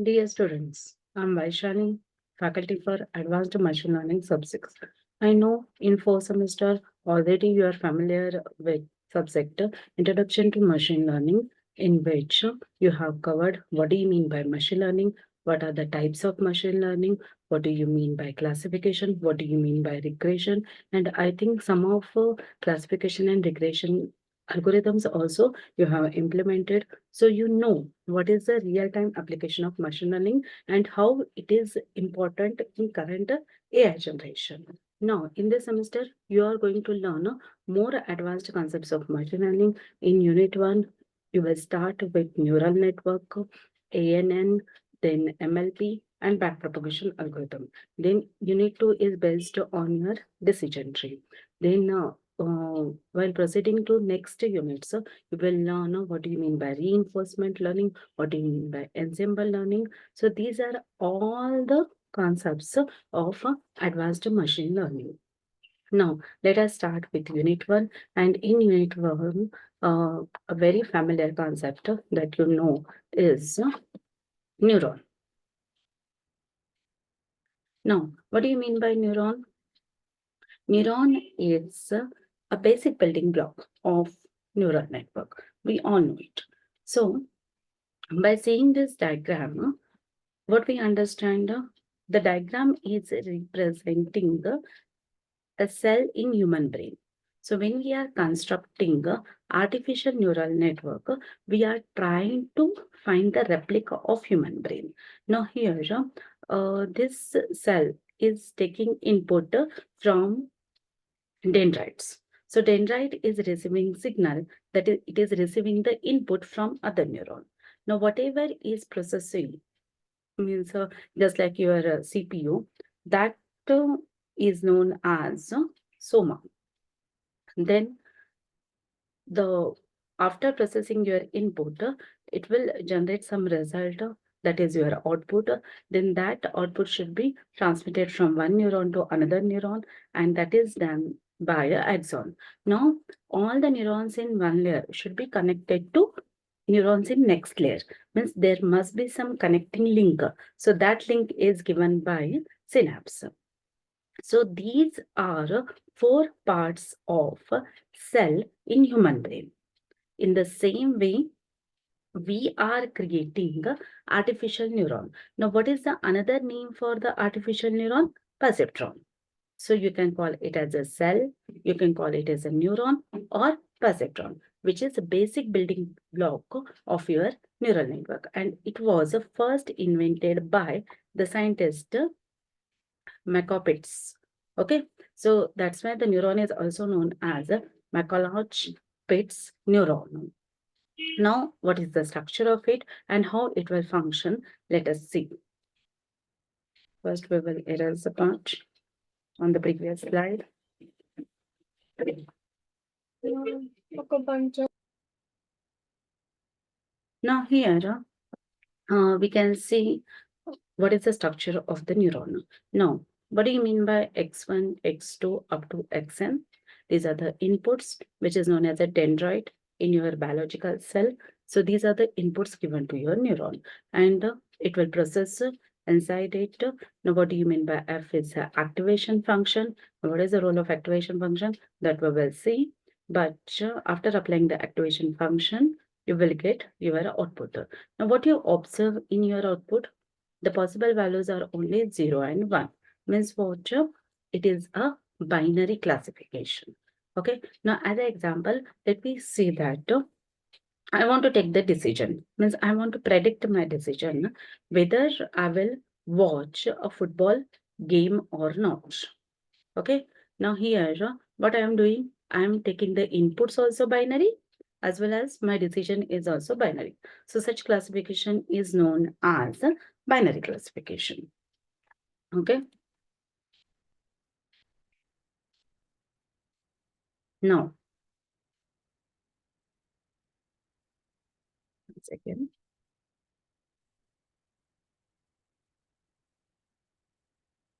Dear students, I'm Vaishani, faculty for Advanced Machine Learning Subjects. I know in fourth semester already you are familiar with subject Introduction to Machine Learning, in which you have covered what do you mean by machine learning, what are the types of machine learning, what do you mean by classification, what do you mean by regression, and I think some of classification and regression algorithms also you have implemented, so you know what is the real-time application of machine learning and how it is important in current AI generation. Now, in this semester, you are going to learn more advanced concepts of machine learning. In Unit 1, you will start with neural network, ANN, then MLP, and backpropagation algorithm. Then Unit 2 is based on your decision tree. Then while proceeding to next units, you will learn what do you mean by reinforcement learning, what do you mean by ensemble learning. So these are all the concepts of advanced machine learning. Now, let us start with Unit 1. And in Unit 1, a very familiar concept that you know is neuron. Now, what do you mean by neuron? Neuron is a basic building block of neural network. We all know it. So, by seeing this diagram, what we understand, the diagram is representing a cell in human brain. So when we are constructing a artificial neural network, we are trying to find the replica of human brain. Now here, this cell is taking input from dendrites. So dendrite is receiving signal, that is, it is receiving the input from other neuron. Now whatever is processing means just like your CPU, that uh, is known as soma. Then the after processing your input, it will generate some result, that is your output. Then that output should be transmitted from one neuron to another neuron, and that is done by a axon. Now all the neurons in one layer should be connected to neurons in next layer, means there must be some connecting link, so that link is given by synapse. So these are four parts of cell in human brain. In the same way, we are creating artificial neuron. Now, what is the another name for the artificial neuron? Perceptron. So you can call it as a cell, you can call it as a neuron or perceptron, which is a basic building block of your neural network. And it was first invented by the scientist Macopits. Okay, so that's why the neuron is also known as a Macaulay-Pitts neuron. Now, what is the structure of it and how it will function? Let us see. First, we will erase the part on the previous slide. Now here, we can see what is the structure of the neuron. Now, what do you mean by X1, X2 up to Xn? These are the inputs, which is known as a dendrite in your biological cell. So these are the inputs given to your neuron, and it will process inside it. Now, what do you mean by F is activation function? What is the role of activation function? That we will see. But after applying the activation function, you will get your output. Now, what you observe in your output, the possible values are only 0 and 1. Means what? It is a binary classification. Okay. Now, as an example, let me see that I want to take the decision. Means I want to predict my decision whether I will watch a football game or not. Okay. Now here, what I am doing, I am taking the inputs also binary as well as my decision is also binary. So such classification is known as binary classification. Okay. Now, one second.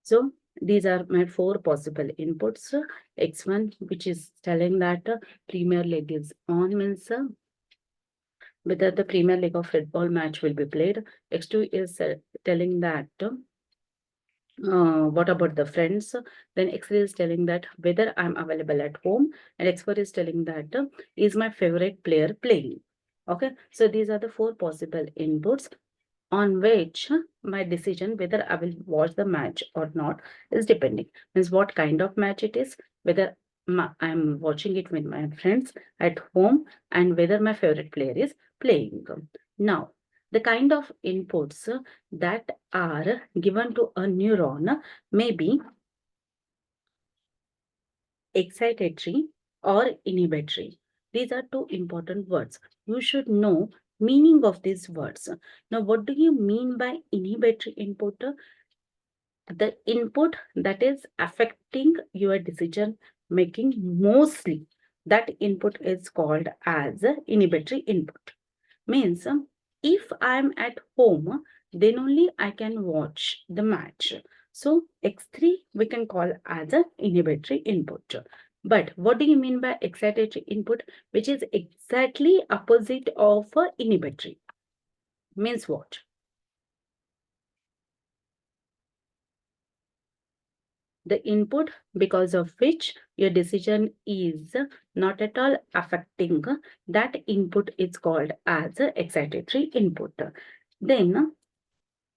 So these are my four possible inputs. X1, which is telling that premier leg is on, means whether the Premier League of football match will be played. X2 is telling that what about the friends? Then X3 is telling that whether I'm available at home, and X4 is telling that is my favorite player playing. Okay, so these are the four possible inputs on which my decision whether I will watch the match or not is depending. Means what kind of match it is, whether I'm watching it with my friends at home, and whether my favorite player is playing. Now, the kind of inputs that are given to a neuron may be excitatory or inhibitory. These are two important words. You should know meaning of these words. Now, what do you mean by inhibitory input? The input that is affecting your decision making mostly, that input is called as inhibitory input. Means if I'm at home, then only I can watch the match. So X3 we can call as a inhibitory input. But what do you mean by excitatory input, which is exactly opposite of inhibitory? Means what? The input because of which your decision is not at all affecting, that input is called as a excitatory input. Then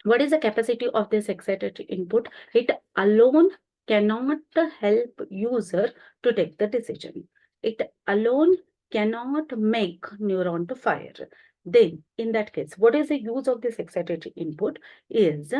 what is the capacity of this excitatory input? It alone cannot help user to take the decision. It alone cannot make neuron to fire. Then in that case, what is the use of this excitatory input is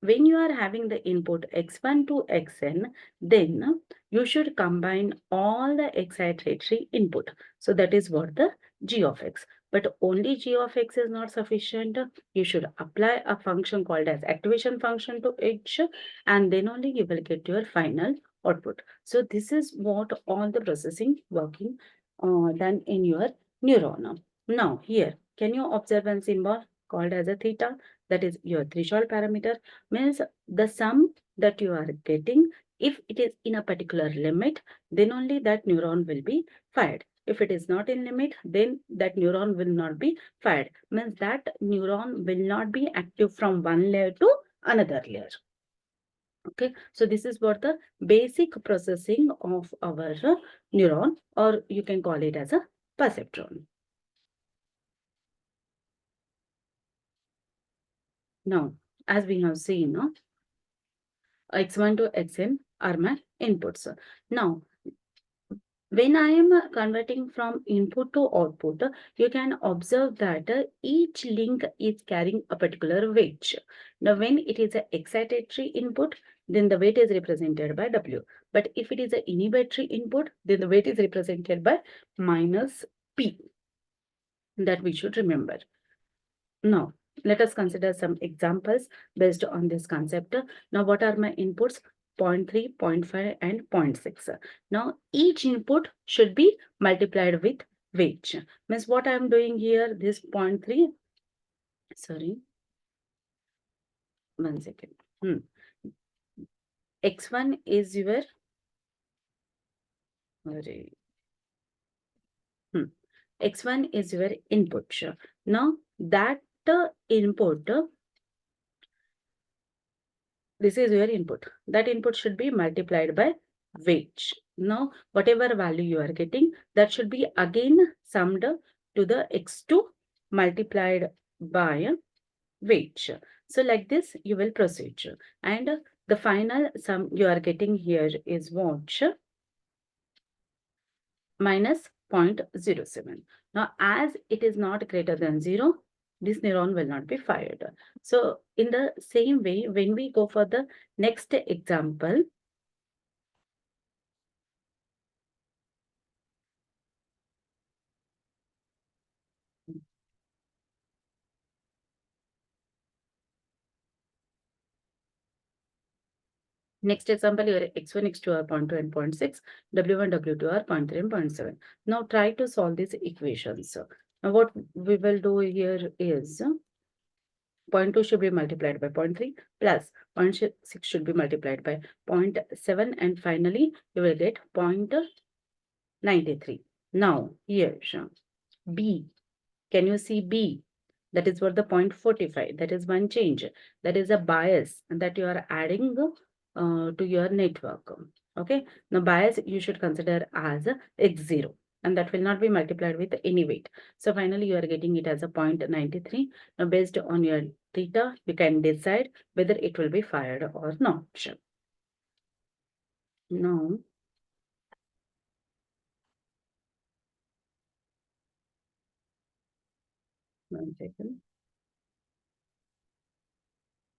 when you are having the input x1 to xn, then you should combine all the excitatory input. So that is what the g of x. But only g of x is not sufficient. You should apply a function called as activation function to h, and then only you will get your final output. So this is what all the processing working done in your neuron. Now here, can you observe one symbol called as a theta? That is your threshold parameter. Means the sum that you are getting, if it is in a particular limit, then only that neuron will be fired. If it is not in limit, then that neuron will not be fired. Means that neuron will not be active from one layer to another layer. Okay, so this is what the basic processing of our neuron, or you can call it as a perceptron. Now, as we have seen, x1 to xn are my inputs. Now, when I am converting from input to output, you can observe that each link is carrying a particular weight. Now, when it is an excitatory input, then the weight is represented by W. But if it is an inhibitory input, then the weight is represented by minus P. That we should remember. Now, let us consider some examples based on this concept. Now, what are my inputs? 0.3, 0.5, and 0.6. Now, each input should be multiplied with weight. Means what I am doing here, this 0.3, sorry, 1 second. X1 is your, X1 is your input. Now, that input, this is your input. That input should be multiplied by weight. Now, whatever value you are getting, that should be again summed to the x2 multiplied by weight. So like this, you will proceed. And the final sum you are getting here is what? Minus 0.07. Now, as it is not greater than 0, this neuron will not be fired. So, in the same way, when we go for the next example, next example, your x1, x2 are 0.2 and 0.6, w1, w2 are 0.3 and 0.7. Now, try to solve these equations. Now, what we will do here is 0.2 should be multiplied by 0.3 plus 0.6 should be multiplied by 0.7, and finally you will get 0.93. Now here B, Can you see B? That is what the 0.45. That is one change. That is a bias that you are adding to your network. Okay. Now bias you should consider as x0, and that will not be multiplied with any weight. So finally you are getting it as a 0.93. Now based on your theta, you can decide whether it will be fired or not. Now, one second.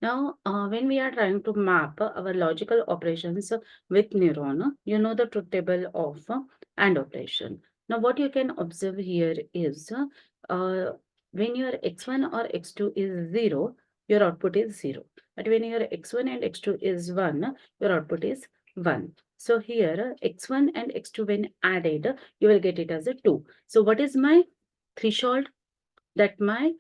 Now, when we are trying to map our logical operations with neuron, you know the truth table of AND operation. Now, what you can observe here is when your x1 or x2 is 0, your output is 0. But when your x1 and x2 is 1, your output is 1. So here, x1 and x2 when added, you will get it as a 2. So what is my threshold? That my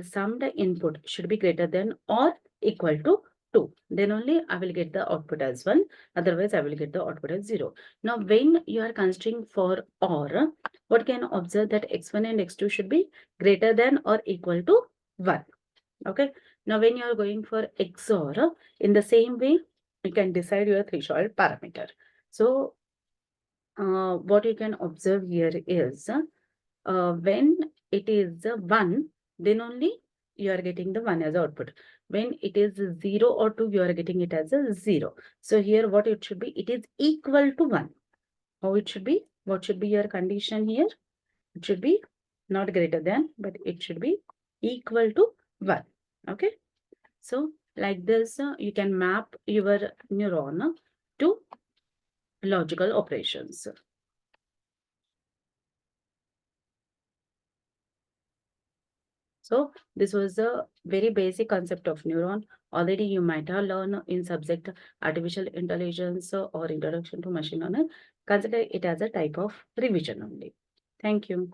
summed input should be greater than or equal to 2. Then only I will get the output as 1. Otherwise, I will get the output as 0. Now, when you are considering for OR, what can observe that x1 and x2 should be greater than or equal to 1. Okay. Now, when you are going for XOR, in the same way, you can decide your threshold parameter. So, what you can observe here is when it is 1, then only you are getting the 1 as output. When it is 0 or 2, you are getting it as a 0. So here what it should be, it is equal to 1. How it should be? What should be your condition here? It should be not greater than, but it should be equal to 1. Okay. So like this, you can map your neuron to logical operations. So this was the very basic concept of neuron. Already you might have learned in subject artificial intelligence or introduction to machine learning. Consider it as a type of revision only. Thank you.